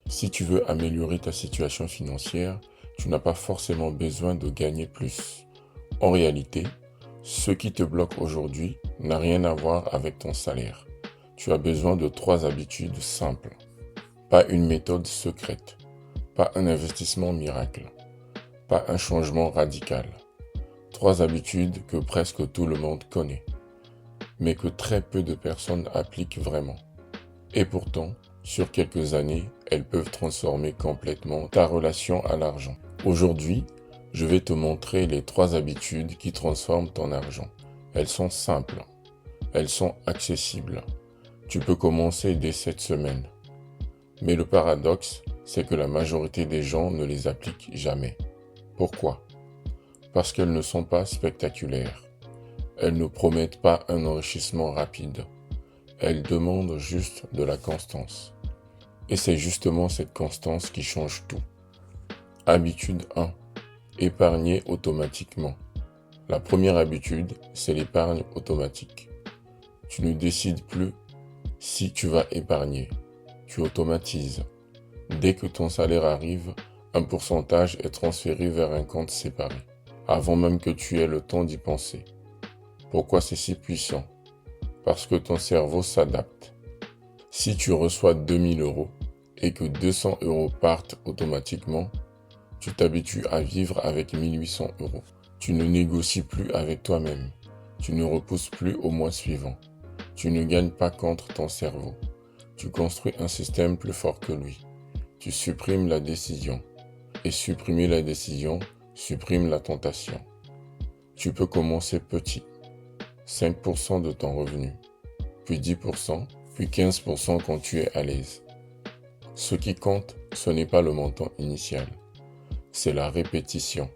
Si tu veux améliorer ta situation financière, tu n'as pas forcément besoin de gagner plus. En réalité, ce qui te bloque aujourd'hui n'a rien à voir avec ton salaire. Tu as besoin de 3 habitudes simples. Pas une méthode secrète, pas un investissement miracle, pas un changement radical. 3 habitudes que presque tout le monde connaît, mais que très peu de personnes appliquent vraiment. Et pourtant, sur quelques années, elles peuvent transformer complètement ta relation à l'argent. Aujourd'hui, je vais te montrer les 3 habitudes qui transforment ton argent. Elles sont simples, elles sont accessibles. Tu peux commencer dès cette semaine. Mais le paradoxe, c'est que la majorité des gens ne les appliquent jamais. Pourquoi? Parce qu'elles ne sont pas spectaculaires. Elles ne promettent pas un enrichissement rapide. Elles demandent juste de la constance. Et c'est justement cette constance qui change tout. Habitude 1. Épargner automatiquement. La première habitude, c'est l'épargne automatique. Tu ne décides plus si tu vas épargner. Tu automatises. Dès que ton salaire arrive, un pourcentage est transféré vers un compte séparé, avant même que tu aies le temps d'y penser. Pourquoi c'est si puissant? Parce que ton cerveau s'adapte. Si tu reçois 2000 euros et que 200 euros partent automatiquement, tu t'habitues à vivre avec 1800 euros. Tu ne négocies plus avec toi-même. Tu ne repousses plus au mois suivant. Tu ne gagnes pas contre ton cerveau. Tu construis un système plus fort que lui. Tu supprimes la décision. Et supprimer la décision supprime la tentation. Tu peux commencer petit. 5% de ton revenu, puis 10%, puis 15% quand tu es à l'aise. Ce qui compte, ce n'est pas le montant initial, c'est la répétition.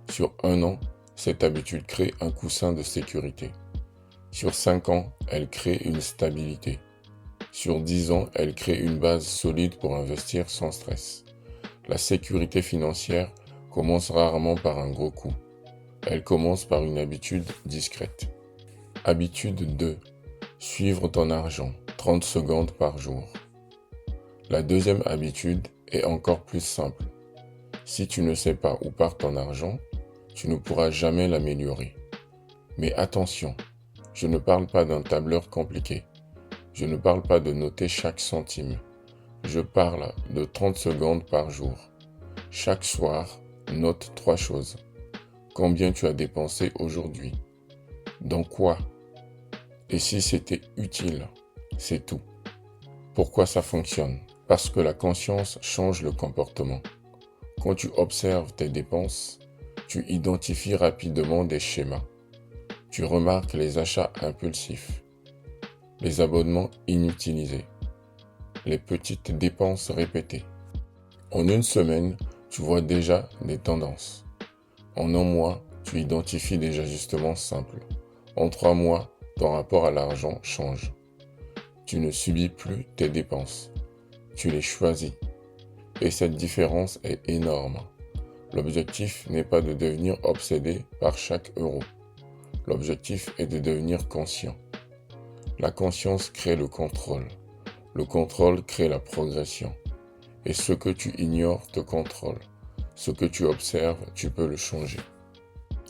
Sur 1 an, cette habitude crée un coussin de sécurité. Sur 5 ans, elle crée une stabilité. Sur 10 ans, elle crée une base solide pour investir sans stress. La sécurité financière commence rarement par un gros coup. Elle commence par une habitude discrète. Habitude 2. Suivre ton argent, 30 secondes par jour. La deuxième habitude est encore plus simple. Si tu ne sais pas où part ton argent, tu ne pourras jamais l'améliorer. Mais attention, je ne parle pas d'un tableur compliqué. Je ne parle pas de noter chaque centime. Je parle de 30 secondes par jour. Chaque soir, note 3 choses. Combien tu as dépensé aujourd'hui? Dans quoi? Et si c'était utile? C'est tout. Pourquoi ça fonctionne? Parce que la conscience change le comportement. Quand tu observes tes dépenses, tu identifies rapidement des schémas. Tu remarques les achats impulsifs, les abonnements inutilisés, les petites dépenses répétées. En une semaine, tu vois déjà des tendances. En un mois, tu identifies des ajustements simples. En 3 mois, ton rapport à l'argent change. Tu ne subis plus tes dépenses. Tu les choisis. Et cette différence est énorme. L'objectif n'est pas de devenir obsédé par chaque euro. L'objectif est de devenir conscient. La conscience crée le contrôle. Le contrôle crée la progression. Et ce que tu ignores te contrôle. Ce que tu observes, tu peux le changer.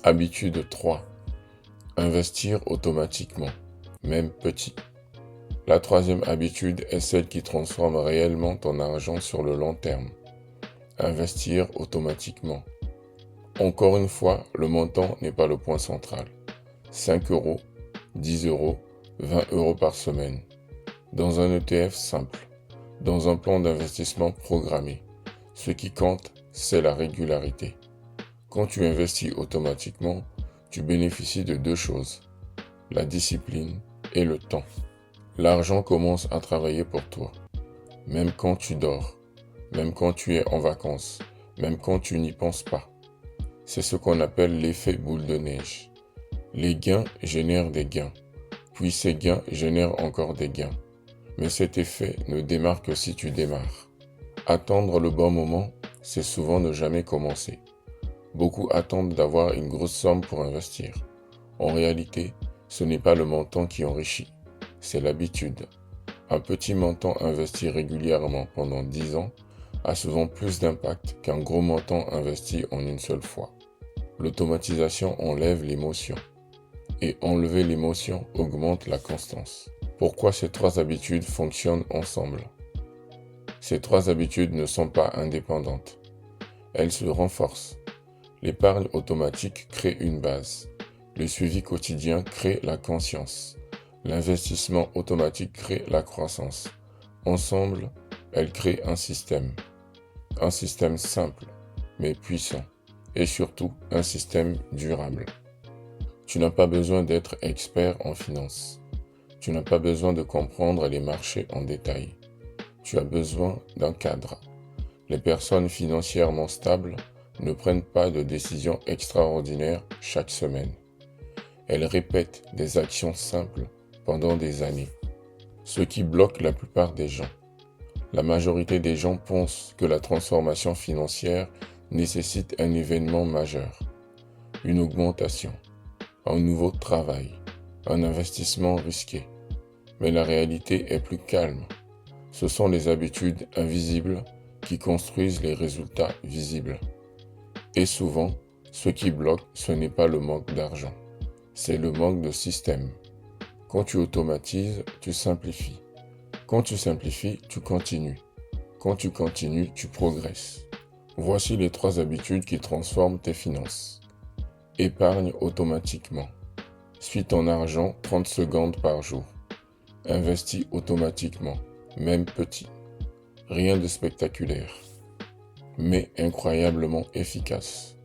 Habitude 3. Investir automatiquement, même petit. La troisième habitude est celle qui transforme réellement ton argent sur le long terme. Investir automatiquement. Encore une fois, le montant n'est pas le point central. 5 euros, 10 euros, 20 euros par semaine. Dans un ETF simple. Dans un plan d'investissement programmé. Ce qui compte, c'est la régularité. Quand tu investis automatiquement, tu bénéficies de 2 choses. La discipline et le temps. L'argent commence à travailler pour toi. Même quand tu dors. Même quand tu es en vacances. Même quand tu n'y penses pas. C'est ce qu'on appelle l'effet boule de neige. Les gains génèrent des gains. Puis ces gains génèrent encore des gains. Mais cet effet ne démarre que si tu démarres. Attendre le bon moment, c'est souvent ne jamais commencer. Beaucoup attendent d'avoir une grosse somme pour investir. En réalité, ce n'est pas le montant qui enrichit, c'est l'habitude. Un petit montant investi régulièrement pendant 10 ans a souvent plus d'impact qu'un gros montant investi en une seule fois. L'automatisation enlève l'émotion. Et enlever l'émotion augmente la constance. Pourquoi ces trois habitudes fonctionnent ensemble? Ces trois habitudes ne sont pas indépendantes. Elles se renforcent. L'épargne automatique crée une base. Le suivi quotidien crée la conscience. L'investissement automatique crée la croissance. Ensemble, elles créent un système. Un système simple, mais puissant. Et surtout, un système durable. Tu n'as pas besoin d'être expert en finance. Tu n'as pas besoin de comprendre les marchés en détail. Tu as besoin d'un cadre. Les personnes financièrement stables ne prennent pas de décisions extraordinaires chaque semaine. Elles répètent des actions simples pendant des années. Ce qui bloque la plupart des gens. La majorité des gens pensent que la transformation financière nécessite un événement majeur, une augmentation, un nouveau travail, un investissement risqué. Mais la réalité est plus calme. Ce sont les habitudes invisibles qui construisent les résultats visibles. Et souvent, ce qui bloque, ce n'est pas le manque d'argent, c'est le manque de système. Quand tu automatises, tu simplifies. Quand tu simplifies, tu continues. Quand tu continues, tu progresses. Voici les trois habitudes qui transforment tes finances. Épargne automatiquement. Suis ton argent 30 secondes par jour. Investis automatiquement, même petit. Rien de spectaculaire, mais incroyablement efficaces.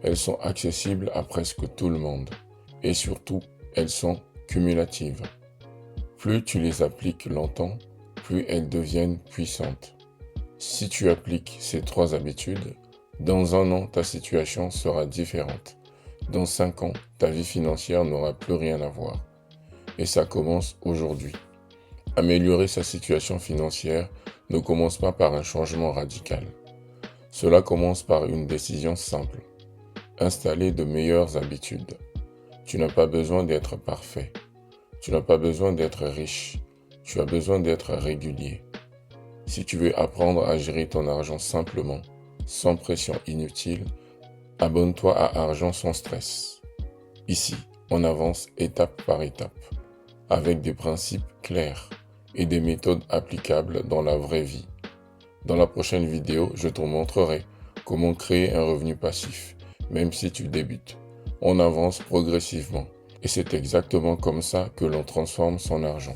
Elles sont accessibles à presque tout le monde et surtout, elles sont cumulatives. Plus tu les appliques longtemps, plus elles deviennent puissantes. Si tu appliques ces trois habitudes, dans 1 an, ta situation sera différente. Dans 5 ans, ta vie financière n'aura plus rien à voir. Et ça commence aujourd'hui. Améliorer sa situation financière ne commence pas par un changement radical. Cela commence par une décision simple. Installer de meilleures habitudes. Tu n'as pas besoin d'être parfait. Tu n'as pas besoin d'être riche. Tu as besoin d'être régulier. Si tu veux apprendre à gérer ton argent simplement, sans pression inutile, abonne-toi à Argent sans stress. Ici, on avance étape par étape, avec des principes clairs et des méthodes applicables dans la vraie vie. Dans la prochaine vidéo, je te montrerai comment créer un revenu passif, même si tu débutes. On avance progressivement et c'est exactement comme ça que l'on transforme son argent.